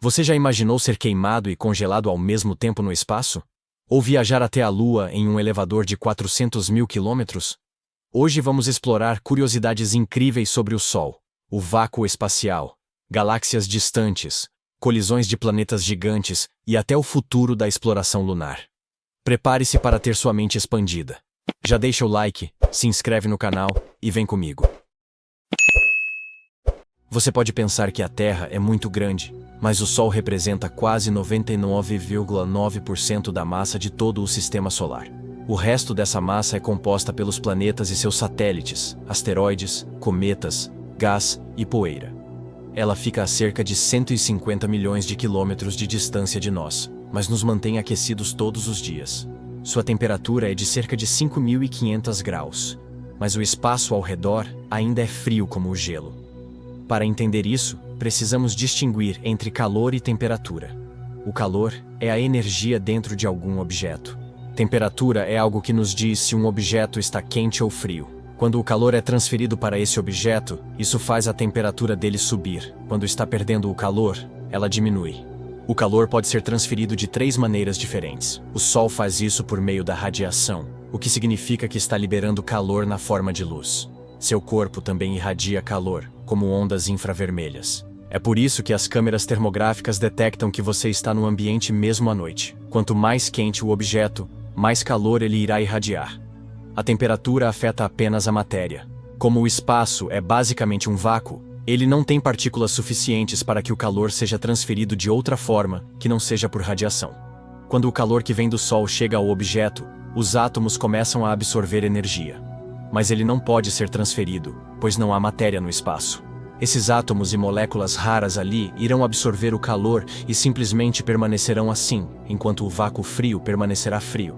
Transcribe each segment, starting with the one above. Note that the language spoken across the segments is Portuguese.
Você já imaginou ser queimado e congelado ao mesmo tempo no espaço? Ou viajar até a Lua em um elevador de 400 mil quilômetros? Hoje vamos explorar curiosidades incríveis sobre o Sol, o vácuo espacial, galáxias distantes, colisões de planetas gigantes e até o futuro da exploração lunar. Prepare-se para ter sua mente expandida. Já deixa o like, se inscreve no canal e vem comigo. Você pode pensar que a Terra é muito grande, mas o Sol representa quase 99,9% da massa de todo o Sistema Solar. O resto dessa massa é composta pelos planetas e seus satélites, asteroides, cometas, gás e poeira. Ela fica a cerca de 150 milhões de quilômetros de distância de nós, mas nos mantém aquecidos todos os dias. Sua temperatura é de cerca de 5.500 graus, mas o espaço ao redor ainda é frio como o gelo. Para entender isso, precisamos distinguir entre calor e temperatura. O calor é a energia dentro de algum objeto. Temperatura é algo que nos diz se um objeto está quente ou frio. Quando o calor é transferido para esse objeto, isso faz a temperatura dele subir. Quando está perdendo o calor, ela diminui. O calor pode ser transferido de 3 maneiras diferentes. O Sol faz isso por meio da radiação, o que significa que está liberando calor na forma de luz. Seu corpo também irradia calor, como ondas infravermelhas. É por isso que as câmeras termográficas detectam que você está no ambiente mesmo à noite. Quanto mais quente o objeto, mais calor ele irá irradiar. A temperatura afeta apenas a matéria. Como o espaço é basicamente um vácuo, ele não tem partículas suficientes para que o calor seja transferido de outra forma que não seja por radiação. Quando o calor que vem do Sol chega ao objeto, os átomos começam a absorver energia. Mas ele não pode ser transferido, pois não há matéria no espaço. Esses átomos e moléculas raras ali irão absorver o calor e simplesmente permanecerão assim, enquanto o vácuo frio permanecerá frio.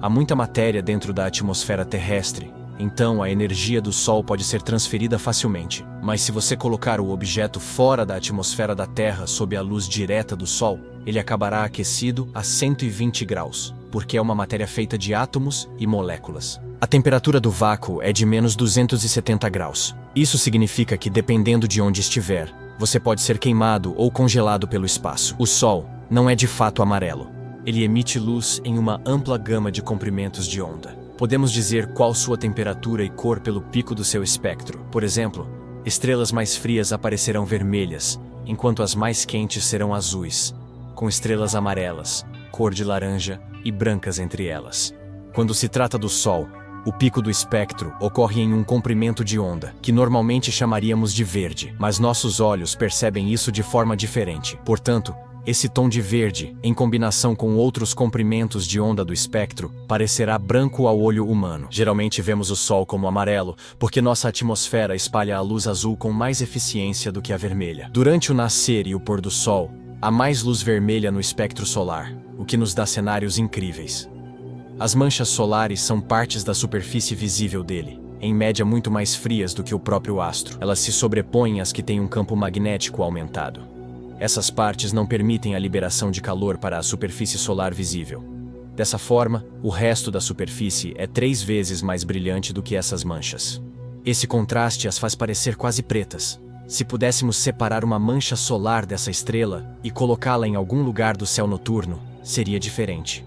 Há muita matéria dentro da atmosfera terrestre, então a energia do Sol pode ser transferida facilmente. Mas se você colocar o objeto fora da atmosfera da Terra sob a luz direta do Sol, ele acabará aquecido a 120 graus, porque é uma matéria feita de átomos e moléculas. A temperatura do vácuo é de menos 270 graus. Isso significa que, dependendo de onde estiver, você pode ser queimado ou congelado pelo espaço. O Sol não é de fato amarelo. Ele emite luz em uma ampla gama de comprimentos de onda. Podemos dizer qual sua temperatura e cor pelo pico do seu espectro. Por exemplo, estrelas mais frias aparecerão vermelhas, enquanto as mais quentes serão azuis, com estrelas amarelas, cor de laranja e brancas entre elas. Quando se trata do Sol, o pico do espectro ocorre em um comprimento de onda, que normalmente chamaríamos de verde, mas nossos olhos percebem isso de forma diferente. Portanto, esse tom de verde, em combinação com outros comprimentos de onda do espectro, parecerá branco ao olho humano. Geralmente vemos o Sol como amarelo, porque nossa atmosfera espalha a luz azul com mais eficiência do que a vermelha. Durante o nascer e o pôr do Sol, há mais luz vermelha no espectro solar, o que nos dá cenários incríveis. As manchas solares são partes da superfície visível dele, em média muito mais frias do que o próprio astro. Elas se sobrepõem às que têm um campo magnético aumentado. Essas partes não permitem a liberação de calor para a superfície solar visível. Dessa forma, o resto da superfície é 3 vezes mais brilhante do que essas manchas. Esse contraste as faz parecer quase pretas. Se pudéssemos separar uma mancha solar dessa estrela e colocá-la em algum lugar do céu noturno, seria diferente.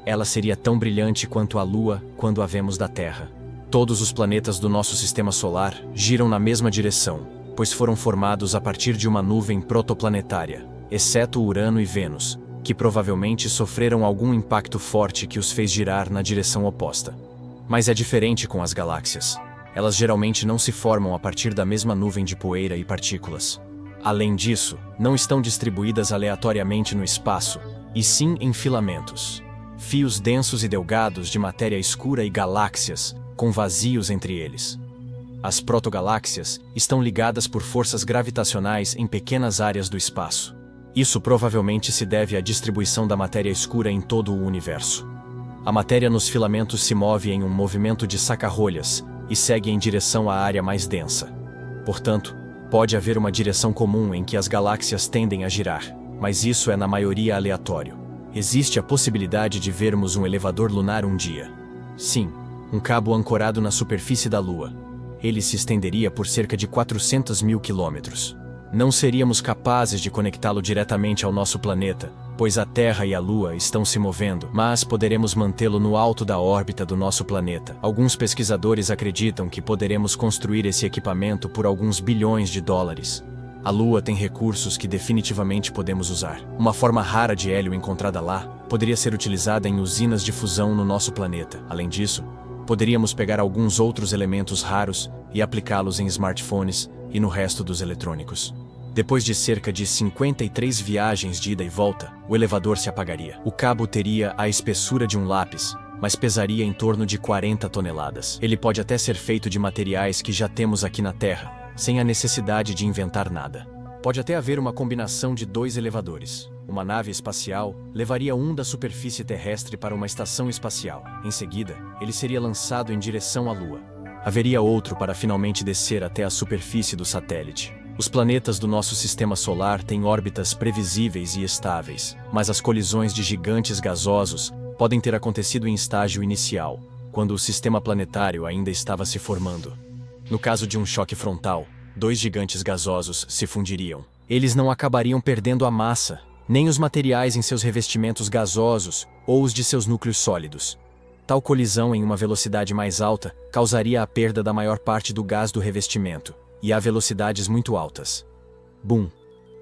Ela seria tão brilhante quanto a Lua quando a vemos da Terra. Todos os planetas do nosso sistema solar giram na mesma direção, pois foram formados a partir de uma nuvem protoplanetária, exceto Urano e Vênus, que provavelmente sofreram algum impacto forte que os fez girar na direção oposta. Mas é diferente com as galáxias. Elas geralmente não se formam a partir da mesma nuvem de poeira e partículas. Além disso, não estão distribuídas aleatoriamente no espaço, e sim em filamentos. Fios densos e delgados de matéria escura e galáxias, com vazios entre eles. As protogaláxias estão ligadas por forças gravitacionais em pequenas áreas do espaço. Isso provavelmente se deve à distribuição da matéria escura em todo o universo. A matéria nos filamentos se move em um movimento de saca-rolhas e segue em direção à área mais densa. Portanto, pode haver uma direção comum em que as galáxias tendem a girar, mas isso é na maioria aleatório. Existe a possibilidade de vermos um elevador lunar um dia. Sim, um cabo ancorado na superfície da Lua. Ele se estenderia por cerca de 400 mil quilômetros. Não seríamos capazes de conectá-lo diretamente ao nosso planeta, pois a Terra e a Lua estão se movendo, mas poderemos mantê-lo no alto da órbita do nosso planeta. Alguns pesquisadores acreditam que poderemos construir esse equipamento por alguns bilhões de dólares. A Lua tem recursos que definitivamente podemos usar. Uma forma rara de hélio encontrada lá poderia ser utilizada em usinas de fusão no nosso planeta. Além disso, poderíamos pegar alguns outros elementos raros e aplicá-los em smartphones e no resto dos eletrônicos. Depois de cerca de 53 viagens de ida e volta, o elevador se apagaria. O cabo teria a espessura de um lápis, mas pesaria em torno de 40 toneladas. Ele pode até ser feito de materiais que já temos aqui na Terra, sem a necessidade de inventar nada. Pode até haver uma combinação de 2 elevadores. Uma nave espacial levaria um da superfície terrestre para uma estação espacial. Em seguida, ele seria lançado em direção à Lua. Haveria outro para finalmente descer até a superfície do satélite. Os planetas do nosso sistema solar têm órbitas previsíveis e estáveis, mas as colisões de gigantes gasosos podem ter acontecido em estágio inicial, quando o sistema planetário ainda estava se formando. No caso de um choque frontal, 2 gigantes gasosos se fundiriam. Eles não acabariam perdendo a massa, nem os materiais em seus revestimentos gasosos ou os de seus núcleos sólidos. Tal colisão em uma velocidade mais alta causaria a perda da maior parte do gás do revestimento, e a velocidades muito altas. Bum!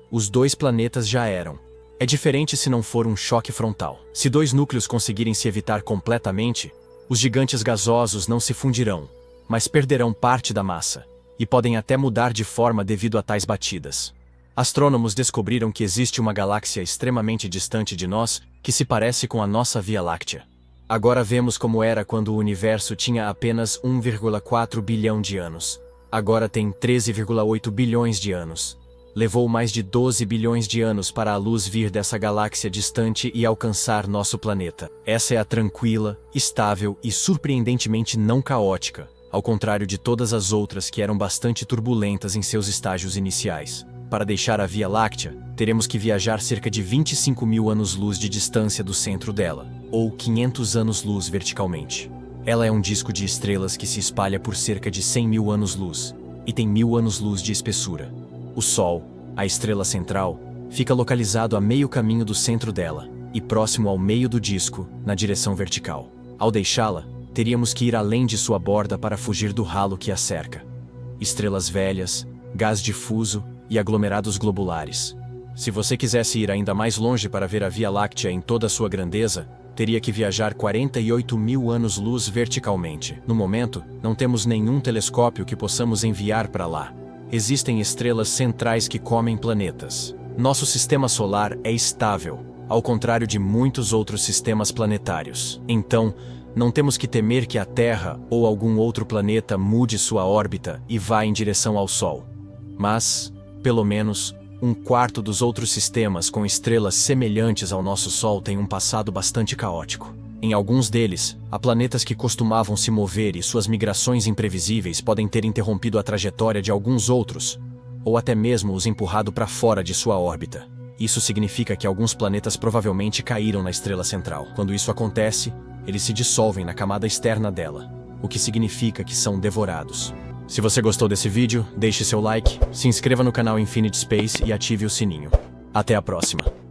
Os 2 planetas já eram. É diferente se não for um choque frontal. Se 2 núcleos conseguirem se evitar completamente, os gigantes gasosos não se fundirão, mas perderão parte da massa, e podem até mudar de forma devido a tais batidas. Astrônomos descobriram que existe uma galáxia extremamente distante de nós que se parece com a nossa Via Láctea. Agora vemos como era quando o universo tinha apenas 1,4 bilhão de anos. Agora tem 13,8 bilhões de anos. Levou mais de 12 bilhões de anos para a luz vir dessa galáxia distante e alcançar nosso planeta. Essa é a tranquila, estável e surpreendentemente não caótica, ao contrário de todas as outras que eram bastante turbulentas em seus estágios iniciais. Para deixar a Via Láctea, teremos que viajar cerca de 25 mil anos-luz de distância do centro dela, ou 500 anos-luz verticalmente. Ela é um disco de estrelas que se espalha por cerca de 100 mil anos-luz, e tem 1000 anos-luz de espessura. O Sol, a estrela central, fica localizado a meio caminho do centro dela, e próximo ao meio do disco, na direção vertical. Ao deixá-la, teríamos que ir além de sua borda para fugir do ralo que a cerca. Estrelas velhas, gás difuso e aglomerados globulares. Se você quisesse ir ainda mais longe para ver a Via Láctea em toda a sua grandeza, teria que viajar 48 mil anos-luz verticalmente. No momento, não temos nenhum telescópio que possamos enviar para lá. Existem estrelas centrais que comem planetas. Nosso sistema solar é estável, ao contrário de muitos outros sistemas planetários. Então, não temos que temer que a Terra ou algum outro planeta mude sua órbita e vá em direção ao Sol. Mas, pelo menos, 1/4 dos outros sistemas com estrelas semelhantes ao nosso Sol tem um passado bastante caótico. Em alguns deles, há planetas que costumavam se mover e suas migrações imprevisíveis podem ter interrompido a trajetória de alguns outros, ou até mesmo os empurrado para fora de sua órbita. Isso significa que alguns planetas provavelmente caíram na estrela central. Quando isso acontece, eles se dissolvem na camada externa dela, o que significa que são devorados. Se você gostou desse vídeo, deixe seu like, se inscreva no canal Infinite Space e ative o sininho. Até a próxima!